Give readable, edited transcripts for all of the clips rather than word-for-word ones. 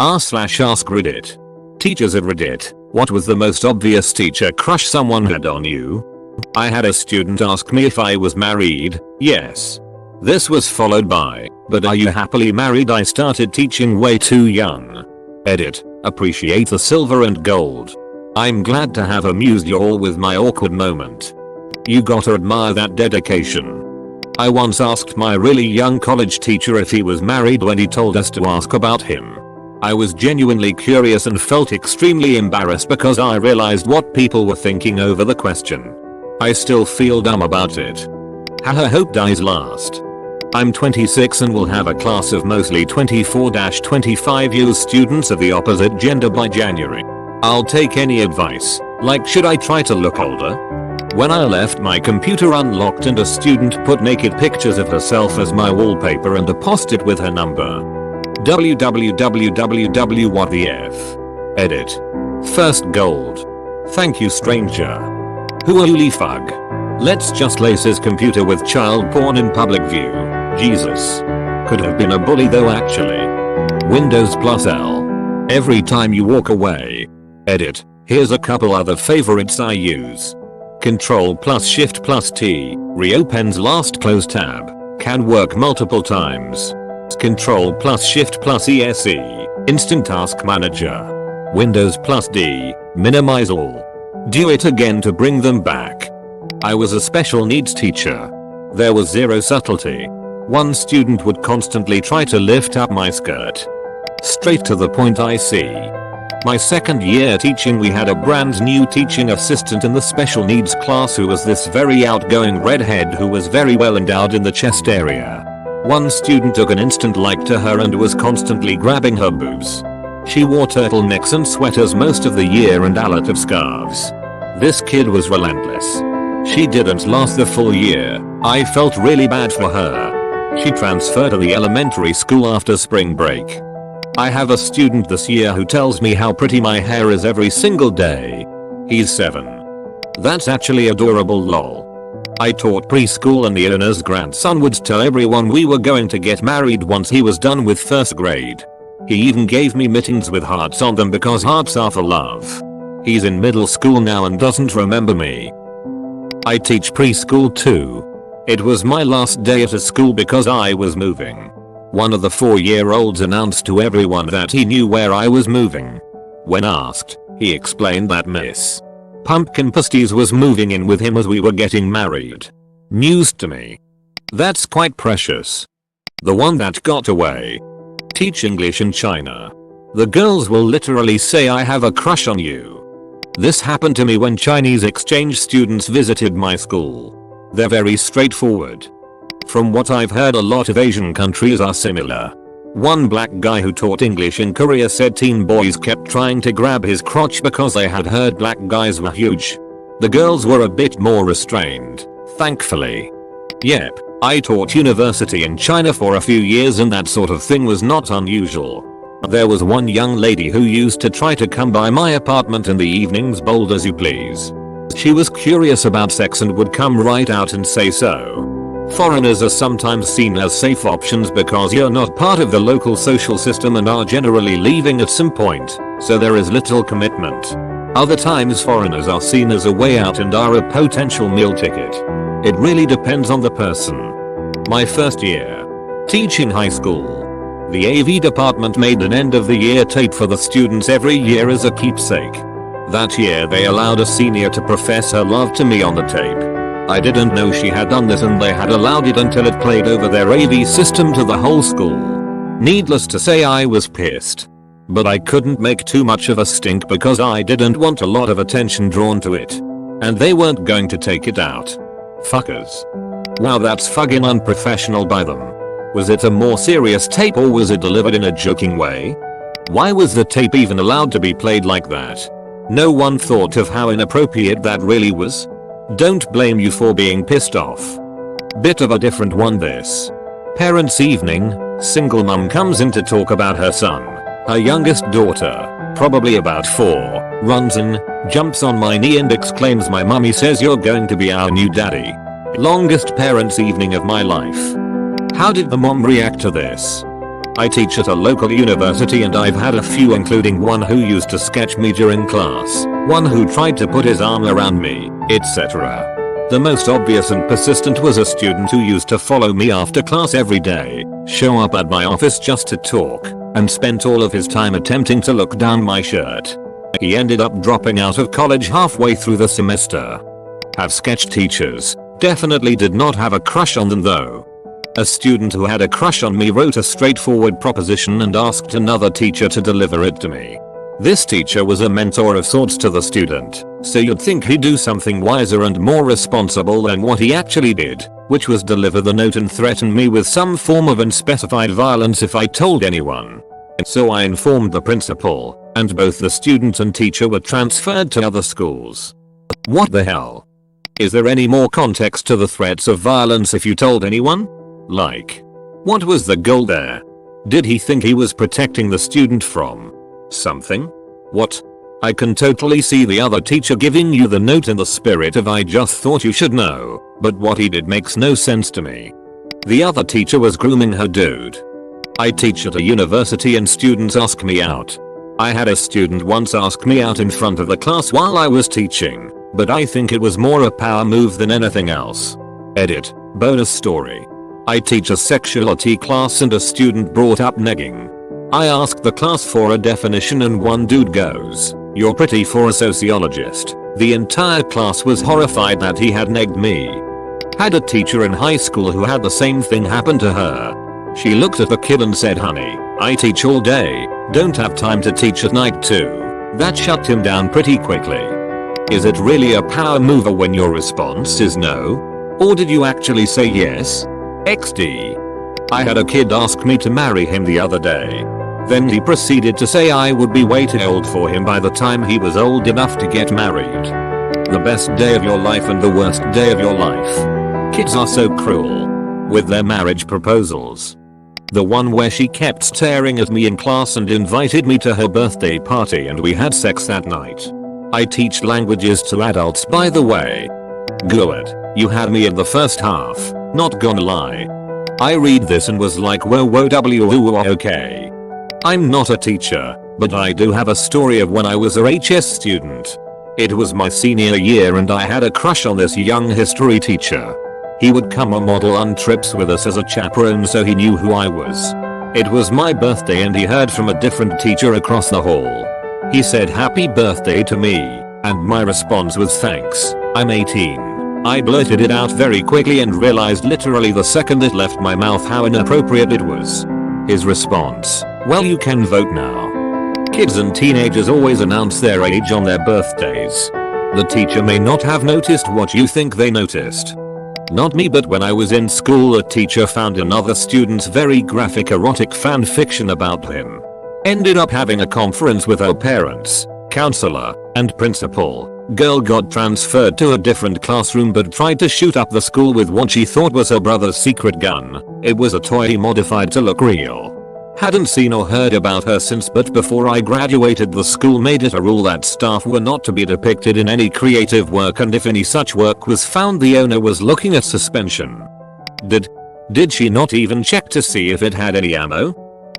r/askreddit. Teachers at Reddit. What was the most obvious teacher crush someone had on you? I had a student ask me if I was married. Yes. This was followed by, but are you happily married? I started teaching way too young. Edit. Appreciate the silver and gold. I'm glad to have amused you all with my awkward moment. You gotta admire that dedication. I once asked my really young college teacher if he was married when he told us to ask about him. I was genuinely curious and felt extremely embarrassed because I realized what people were thinking over the question. I still feel dumb about it. Haha, hope dies last. I'm 26 and will have a class of mostly 24-25 years students of the opposite gender by January. I'll take any advice, like should I try to look older? When I left my computer unlocked and a student put naked pictures of herself as my wallpaper and a post-it with her number. www what the f. Edit. First gold. Thank you stranger. Who are you fug? Let's just lace his computer with child porn in public view. Jesus. Could have been a bully though actually. Windows plus L. Every time you walk away. Edit. Here's a couple other favorites I use. Control plus Shift plus T. Reopens last close tab. Can work multiple times. Control plus Shift plus ESE. Instant Task Manager. Windows plus D. Minimize all. Do it again to bring them back. I was a special needs teacher. There was zero subtlety. One student would constantly try to lift up my skirt. Straight to the point I see. My second year teaching we had a brand new teaching assistant in the special needs class who was this very outgoing redhead who was very well endowed in the chest area. One student took an instant like to her and was constantly grabbing her boobs. She wore turtlenecks and sweaters most of the year and a lot of scarves. This kid was relentless. She didn't last the full year. I felt really bad for her. She transferred to the elementary school after spring break. I have a student this year who tells me how pretty my hair is every single day. He's 7. That's actually adorable lol. I taught preschool and the owner's grandson would tell everyone we were going to get married once he was done with first grade. He even gave me mittens with hearts on them because hearts are for love. He's in middle school now and doesn't remember me. I teach preschool too. It was my last day at a school because I was moving. One of the 4-year-olds announced to everyone that he knew where I was moving. When asked, he explained that Miss Pumpkin Pasties was moving in with him as we were getting married. News to me. That's quite precious. The one that got away. Teach English in China. The girls will literally say I have a crush on you. This happened to me when Chinese exchange students visited my school. They're very straightforward. From what I've heard, a lot of Asian countries are similar. One black guy who taught English in Korea said teen boys kept trying to grab his crotch because they had heard black guys were huge. The girls were a bit more restrained, thankfully. Yep, I taught university in China for a few years and that sort of thing was not unusual. There was one young lady who used to try to come by my apartment in the evenings, bold as you please. She was curious about sex and would come right out and say so. Foreigners are sometimes seen as safe options because you're not part of the local social system and are generally leaving at some point, so there is little commitment. Other times foreigners are seen as a way out and are a potential meal ticket. It really depends on the person. My first year teaching high school. The AV department made an end of the year tape for the students every year as a keepsake. That year they allowed a senior to profess her love to me on the tape. I didn't know she had done this and they had allowed it until it played over their AV system to the whole school. Needless to say I was pissed. But I couldn't make too much of a stink because I didn't want a lot of attention drawn to it. And they weren't going to take it out. Fuckers. Wow, that's fucking unprofessional by them. Was it a more serious tape or was it delivered in a joking way? Why was the tape even allowed to be played like that? No one thought of how inappropriate that really was? Don't blame you for being pissed off. Bit of a different one this. Parents' evening, single mum comes in to talk about her son. Her youngest daughter, probably about 4, runs in, jumps on my knee and exclaims, "My mummy says you're going to be our new daddy." Longest parents' evening of my life. How did the mom react to this? I teach at a local university and I've had a few, including one who used to sketch me during class, one who tried to put his arm around me, etc. The most obvious and persistent was a student who used to follow me after class every day, show up at my office just to talk, and spent all of his time attempting to look down my shirt. He ended up dropping out of college halfway through the semester. Have sketch teachers. Definitely did not have a crush on them though. A student who had a crush on me wrote a straightforward proposition and asked another teacher to deliver it to me. This teacher was a mentor of sorts to the student, so you'd think he'd do something wiser and more responsible than what he actually did, which was deliver the note and threaten me with some form of unspecified violence if I told anyone. So I informed the principal, and both the student and teacher were transferred to other schools. What the hell? Is there any more context to the threats of violence if you told anyone? Like, what was the goal there? Did he think he was protecting the student from something? What? I can totally see the other teacher giving you the note in the spirit of I just thought you should know, but what he did makes no sense to me. The other teacher was grooming her dude. I teach at a university and students ask me out. I had a student once ask me out in front of the class while I was teaching, but I think it was more a power move than anything else. Edit. Bonus story. I teach a sexuality class and a student brought up negging. I asked the class for a definition and one dude goes, "You're pretty for a sociologist." The entire class was horrified that he had negged me. Had a teacher in high school who had the same thing happen to her. She looked at the kid and said, "Honey, I teach all day, don't have time to teach at night too." That shut him down pretty quickly. Is it really a power mover when your response is no? Or did you actually say yes? XD. I had a kid ask me to marry him the other day. Then he proceeded to say I would be way too old for him by the time he was old enough to get married. The best day of your life and the worst day of your life. Kids are so cruel. With their marriage proposals. The one where she kept staring at me in class and invited me to her birthday party and we had sex that night. I teach languages to adults, by the way. Good. You had me in the first half, not gonna lie. I read this and was like whoa okay. I'm not a teacher, but I do have a story of when I was a HS student. It was my senior year and I had a crush on this young history teacher. He would come on model on trips with us as a chaperone so he knew who I was. It was my birthday and he heard from a different teacher across the hall. He said happy birthday to me, and my response was thanks, I'm 18. I blurted it out very quickly and realized literally the second it left my mouth how inappropriate it was. His response, well you can vote now. Kids and teenagers always announce their age on their birthdays. The teacher may not have noticed what you think they noticed. Not me, but when I was in school a teacher found another student's very graphic erotic fan fiction about him. Ended up having a conference with her parents, counselor, and principal. Girl got transferred to a different classroom but tried to shoot up the school with what she thought was her brother's secret gun. It was a toy he modified to look real. Hadn't seen or heard about her since, but before I graduated the school made it a rule that staff were not to be depicted in any creative work, and if any such work was found the owner was looking at suspension. Did she not even check to see if it had any ammo?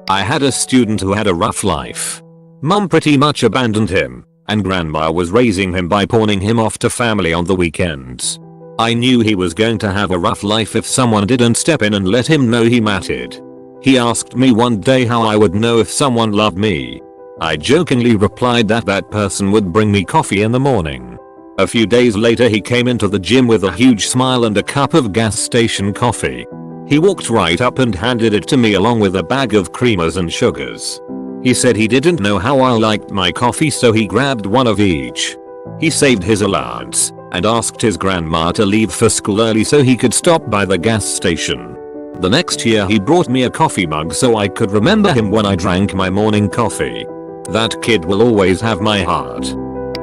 I had a student who had a rough life. Mum pretty much abandoned him, and grandma was raising him by pawning him off to family on the weekends. I knew he was going to have a rough life if someone didn't step in and let him know he mattered. He asked me one day how I would know if someone loved me. I jokingly replied that that person would bring me coffee in the morning. A few days later he came into the gym with a huge smile and a cup of gas station coffee. He walked right up and handed it to me along with a bag of creamers and sugars. He said he didn't know how I liked my coffee, so he grabbed one of each. He saved his allowance and asked his grandma to leave for school early so he could stop by the gas station. The next year he brought me a coffee mug so I could remember him when I drank my morning coffee. That kid will always have my heart.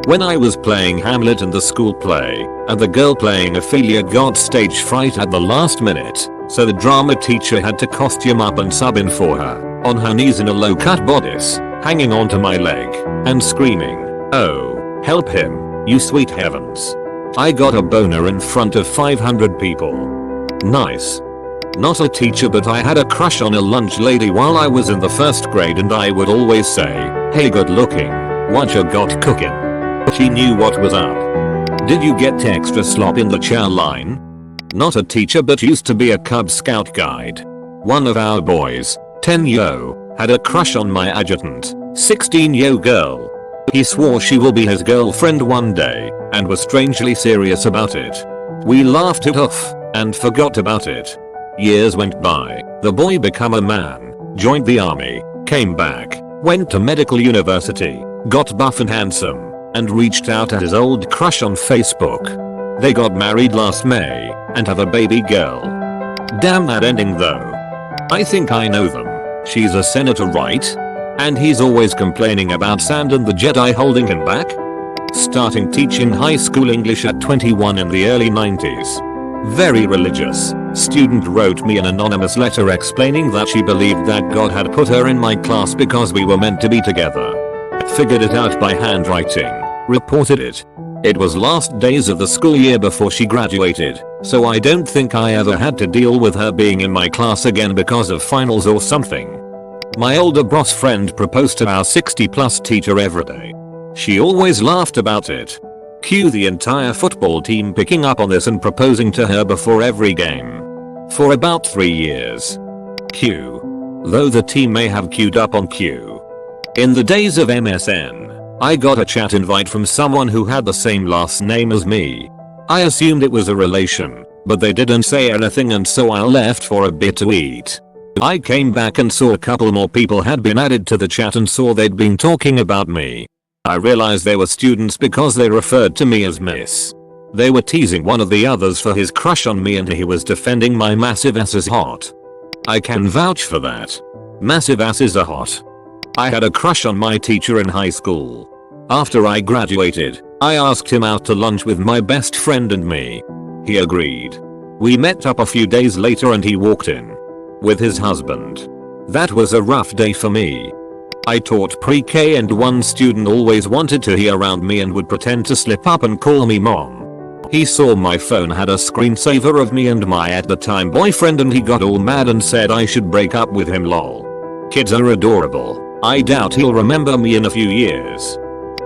When I was playing Hamlet in the school play, and the girl playing Ophelia got stage fright at the last minute, so the drama teacher had to costume up and sub in for her, on her knees in a low-cut bodice, hanging onto my leg, and screaming, "Oh, help him, you sweet heavens." I got a boner in front of 500 people. Nice. Not a teacher, but I had a crush on a lunch lady while I was in the first grade, and I would always say, "Hey, good looking, what you got cooking?" She knew what was up. Did you get extra slop in the chow line? Not a teacher, but used to be a Cub Scout guide. One of our boys, 10 yo, had a crush on my adjutant, 16 yo girl. He swore she will be his girlfriend one day, and was strangely serious about it. We laughed it off, and forgot about it. Years went by, the boy became a man, joined the army, came back, went to medical university, got buff and handsome, and reached out to his old crush on Facebook. They got married last May, and have a baby girl. Damn that ending though. I think I know them. She's a senator, right? And he's always complaining about sand and the Jedi holding him back? Starting teaching high school English at 21 in the early 90s. Very religious. Student wrote me an anonymous letter explaining that she believed that God had put her in my class because we were meant to be together. Figured it out by handwriting. Reported it. It was last days of the school year before she graduated, so I don't think I ever had to deal with her being in my class again because of finals or something. My older boss friend proposed to our 60+ teacher every day. She always laughed about it. Cue the entire football team picking up on this and proposing to her before every game. For about 3 years. Q. Though the team may have queued up on Q. In the days of MSN, I got a chat invite from someone who had the same last name as me. I assumed it was a relation, but they didn't say anything, and so I left for a bit to eat. I came back and saw a couple more people had been added to the chat and saw they'd been talking about me. I realized they were students because they referred to me as Miss. They were teasing one of the others for his crush on me, and he was defending my massive ass as hot. I can vouch for that. Massive asses are hot. I had a crush on my teacher in high school. After I graduated, I asked him out to lunch with my best friend and me. He agreed. We met up a few days later and he walked in with his husband. That was a rough day for me. I taught pre-K and one student always wanted to be around me and would pretend to slip up and call me mom. He saw my phone had a screensaver of me and my at the time boyfriend, and he got all mad and said I should break up with him. Lol. Kids are adorable. I doubt he'll remember me in a few years.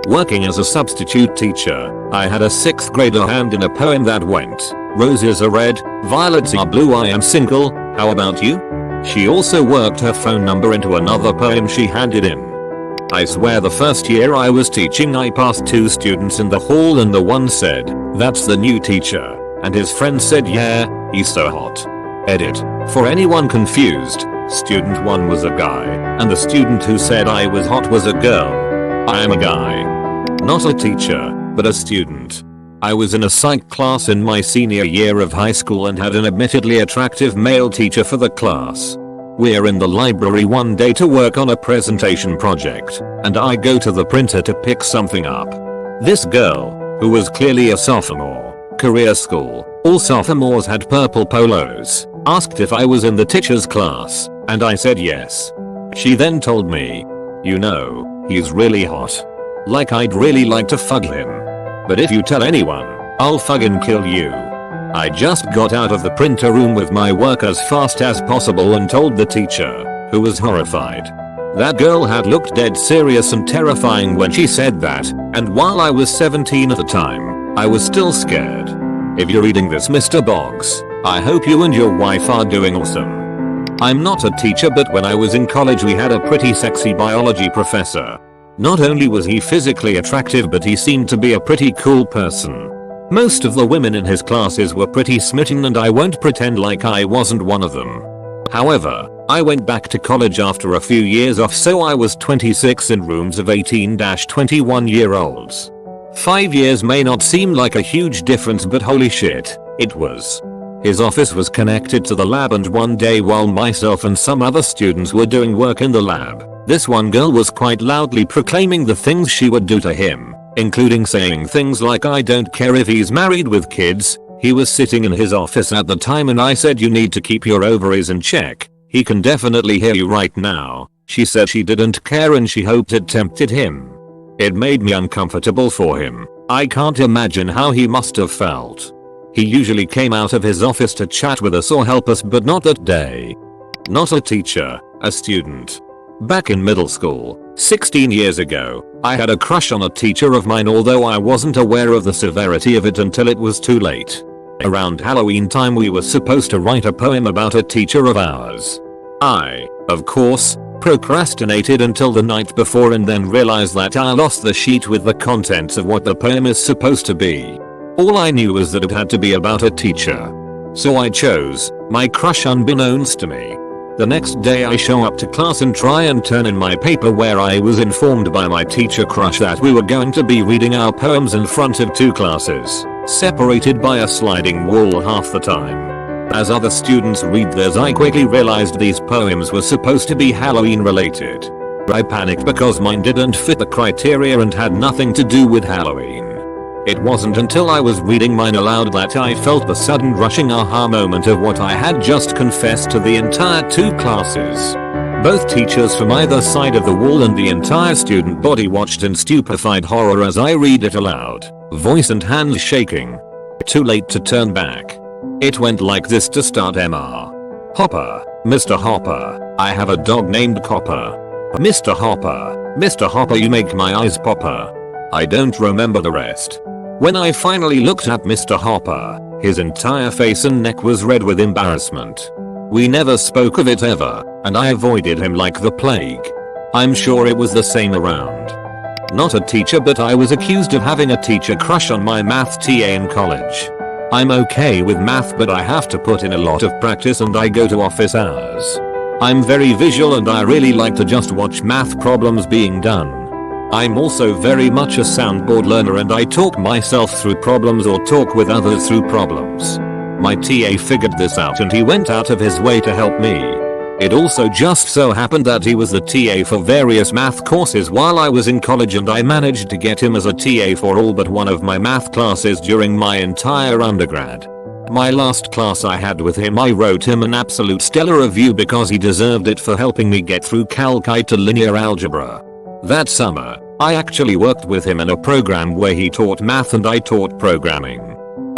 Working as a substitute teacher, I had a 6th grader hand in a poem that went, "Roses are red, violets are blue, I am single, how about you?" She also worked her phone number into another poem she handed in. I swear the first year I was teaching I passed 2 students in the hall and the one said, "That's the new teacher," and his friend said, "Yeah, he's so hot." Edit. For anyone confused, student 1 was a guy, and the student who said I was hot was a girl. I am a guy. Not a teacher, but a student. I was in a psych class in my senior year of high school and had an admittedly attractive male teacher for the class. We're in the library one day to work on a presentation project, and I go to the printer to pick something up. This girl, who was clearly a sophomore, career school, all sophomores had purple polos, asked if I was in the teacher's class, and I said yes. She then told me, "You know, he's really hot. Like I'd really like to fuck him. But if you tell anyone, I'll fucking kill you." I just got out of the printer room with my work as fast as possible and told the teacher, who was horrified. That girl had looked dead serious and terrifying when she said that, and while I was 17 at the time, I was still scared. If you're reading this, Mr. Boggs, I hope you and your wife are doing awesome. I'm not a teacher, but when I was in college we had a pretty sexy biology professor. Not only was he physically attractive, but he seemed to be a pretty cool person. Most of the women in his classes were pretty smitten, and I won't pretend like I wasn't one of them. However, I went back to college after a few years off, so I was 26 in rooms of 18-21-year-olds. 5 years may not seem like a huge difference, but holy shit, it was. His office was connected to the lab, and one day while myself and some other students were doing work in the lab, this one girl was quite loudly proclaiming the things she would do to him, including saying things like, "I don't care if he's married with kids." He was sitting in his office at the time, and I said, "You need to keep your ovaries in check. He can definitely hear you right now." She said she didn't care and she hoped it tempted him. It made me uncomfortable for him. I can't imagine how he must have felt. He usually came out of his office to chat with us or help us, but not that day. Not a teacher, a student. Back in middle school, 16 years ago, I had a crush on a teacher of mine, although I wasn't aware of the severity of it until it was too late. Around Halloween time we were supposed to write a poem about a teacher of ours. I, of course, procrastinated until the night before and then realized that I lost the sheet with the contents of what the poem is supposed to be. All I knew was that it had to be about a teacher. So I chose my crush unbeknownst to me. The next day I show up to class and try and turn in my paper where I was informed by my teacher crush that we were going to be reading our poems in front of 2 classes, separated by a sliding wall half the time. As other students read theirs, I quickly realized these poems were supposed to be Halloween related. I panicked because mine didn't fit the criteria and had nothing to do with Halloween. It wasn't until I was reading mine aloud that I felt the sudden rushing aha moment of what I had just confessed to the entire 2 classes. Both teachers from either side of the wall and the entire student body watched in stupefied horror as I read it aloud, voice and hands shaking. Too late to turn back. It went like this to start: Mr. Hopper, Mr. Hopper, I have a dog named Copper. Mr. Hopper, you make my eyes popper. I don't remember the rest. When I finally looked at Mr. Hopper, his entire face and neck was red with embarrassment. We never spoke of it ever, and I avoided him like the plague. I'm sure it was the same around. Not a teacher, but I was accused of having a teacher crush on my math TA in college. I'm okay with math, but I have to put in a lot of practice and I go to office hours. I'm very visual and I really like to just watch math problems being done. I'm also very much a soundboard learner and I talk myself through problems or talk with others through problems. My TA figured this out and he went out of his way to help me. It also just so happened that he was the TA for various math courses while I was in college, and I managed to get him as a TA for all but one of my math classes during my entire undergrad. My last class I had with him, I wrote him an absolute stellar review because he deserved it for helping me get through calc to linear algebra. That summer, I actually worked with him in a program where he taught math and I taught programming.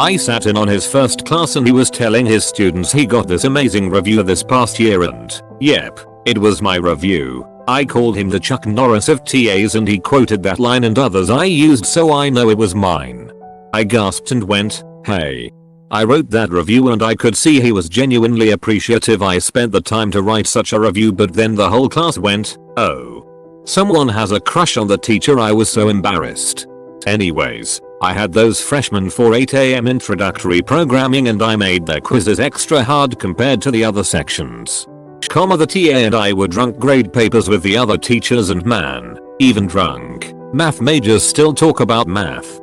I sat in on his first class and he was telling his students he got this amazing review this past year, and yep, it was my review. I called him the Chuck Norris of TAs and he quoted that line and others I used, so I know it was mine. I gasped and went, hey. I wrote that review and I could see he was genuinely appreciative I spent the time to write such a review, but then the whole class went, oh. Someone has a crush on the teacher. I was so embarrassed. Anyways, I had those freshmen for 8 AM introductory programming and I made their quizzes extra hard compared to the other sections. The TA and I were drunk grade papers with the other teachers, and man, even drunk math majors still talk about math.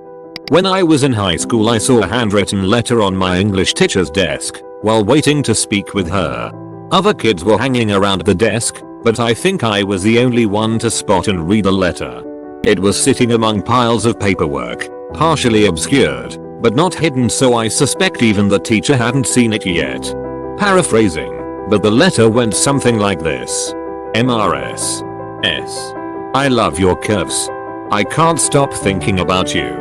When I was in high school I saw a handwritten letter on my English teacher's desk while waiting to speak with her. Other kids were hanging around the desk, but I think I was the only one to spot and read the letter. It was sitting among piles of paperwork, partially obscured, but not hidden, so I suspect even the teacher hadn't seen it yet. Paraphrasing, but the letter went something like this. MRS. S. I love your curves. I can't stop thinking about you.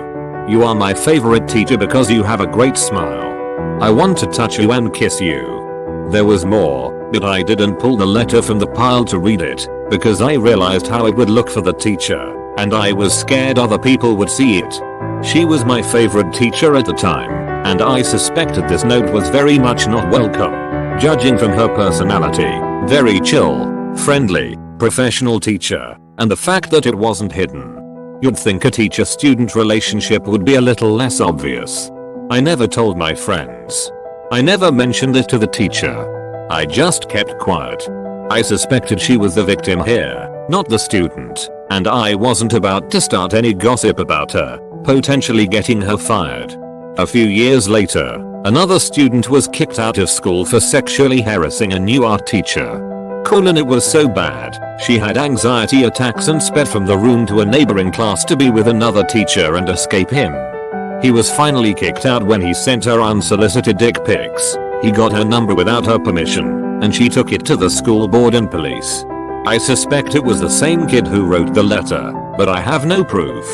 You are my favorite teacher because you have a great smile. I want to touch you and kiss you. There was more, but I didn't pull the letter from the pile to read it, because I realized how it would look for the teacher, and I was scared other people would see it. She was my favorite teacher at the time, and I suspected this note was very much not welcome, judging from her personality. Very chill, friendly, professional teacher, and the fact that it wasn't hidden. You'd think a teacher-student relationship would be a little less obvious. I never told my friends. I never mentioned it to the teacher. I just kept quiet. I suspected she was the victim here, not the student, and I wasn't about to start any gossip about her, potentially getting her fired. A few years later, another student was kicked out of school for sexually harassing a new art teacher. It was so bad, she had anxiety attacks and sped from the room to a neighboring class to be with another teacher and escape him. He was finally kicked out when he sent her unsolicited dick pics. He got her number without her permission, and she took it to the school board and police. I suspect it was the same kid who wrote the letter, but I have no proof.